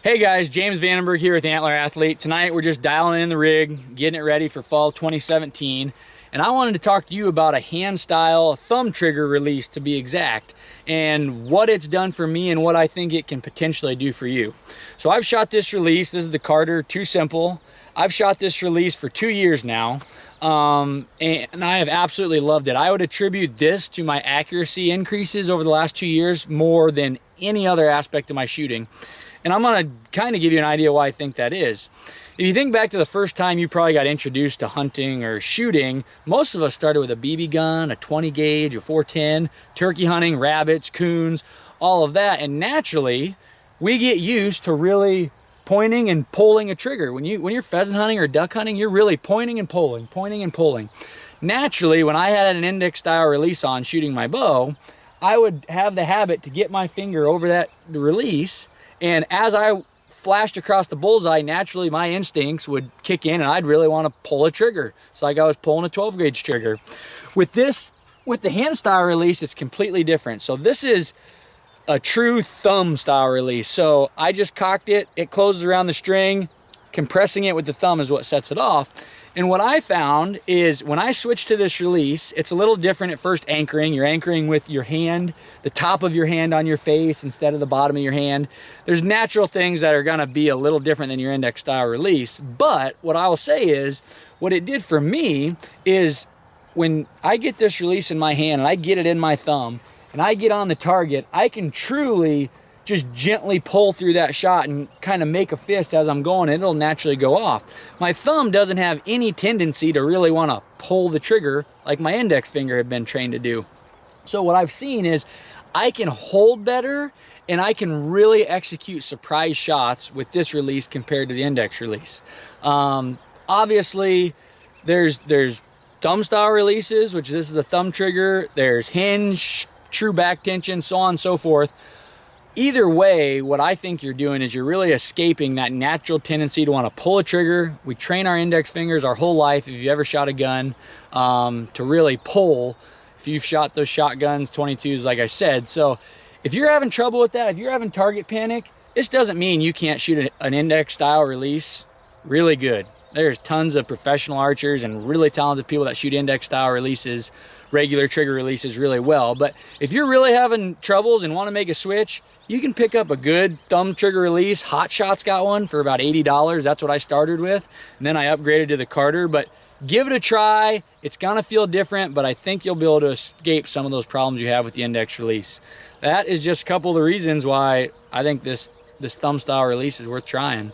Hey guys, James Vandenberg here with Antler Athlete. Tonight we're just dialing in the rig, getting it ready for fall 2017. And I wanted to talk to you about a hand style thumb trigger release, to be exact, and what it's done for me and what I think it can potentially do for you. So I've shot this release. This is the Carter Too Simple. I've shot this release for 2 years now, and I have absolutely loved it. I would attribute this to my accuracy increases over the last 2 years more than any other aspect of my shooting. And I'm gonna kind of give you an idea why I think that is. If you think back to the first time you probably got introduced to hunting or shooting, most of us started with a BB gun, a 20 gauge, a 410, turkey hunting, rabbits, coons, all of that. And naturally, we get used to really pointing and pulling a trigger. When you're pheasant hunting or duck hunting, you're really pointing and pulling, pointing and pulling. Naturally, when I had an index style release on shooting my bow, I would have the habit to get my finger over the release, and as I flashed across the bullseye, naturally my instincts would kick in and I'd really want to pull a trigger. It's like I was pulling a 12 gauge trigger. With the hand style release, it's completely different. So this is a true thumb style release. So I just cocked it, it closes around the string, compressing it with the thumb is what sets it off. And what I found is when I switch to this release, it's a little different at first anchoring. You're anchoring with your hand, the top of your hand on your face instead of the bottom of your hand. There's natural things that are gonna be a little different than your index style release. But what I will say is, what it did for me is when I get this release in my hand and I get it in my thumb and I get on the target, I can truly just gently pull through that shot and kind of make a fist as I'm going, and it'll naturally go off. My thumb doesn't have any tendency to really want to pull the trigger like my index finger had been trained to do. So what I've seen is I can hold better and I can really execute surprise shots with this release compared to the index release. Obviously, there's thumb style releases, which this is the thumb trigger. There's hinge, true back tension, so on and so forth. Either way, what I think you're doing is you're really escaping that natural tendency to want to pull a trigger. We train our index fingers our whole life, if you ever shot a gun, to really pull. If you've shot those shotguns, 22s, like I said. So if you're having trouble with that, if you're having target panic, this doesn't mean you can't shoot an index style release really good. There's tons of professional archers and really talented people that shoot index style releases, regular trigger releases really well. But if you're really having troubles and want to make a switch, you can pick up a good thumb trigger release. Hot Shot's got one for about $80. That's what I started with. And then I upgraded to the Carter. But give it a try. It's gonna feel different, but I think you'll be able to escape some of those problems you have with the index release. That is just a couple of the reasons why I think this thumb style release is worth trying.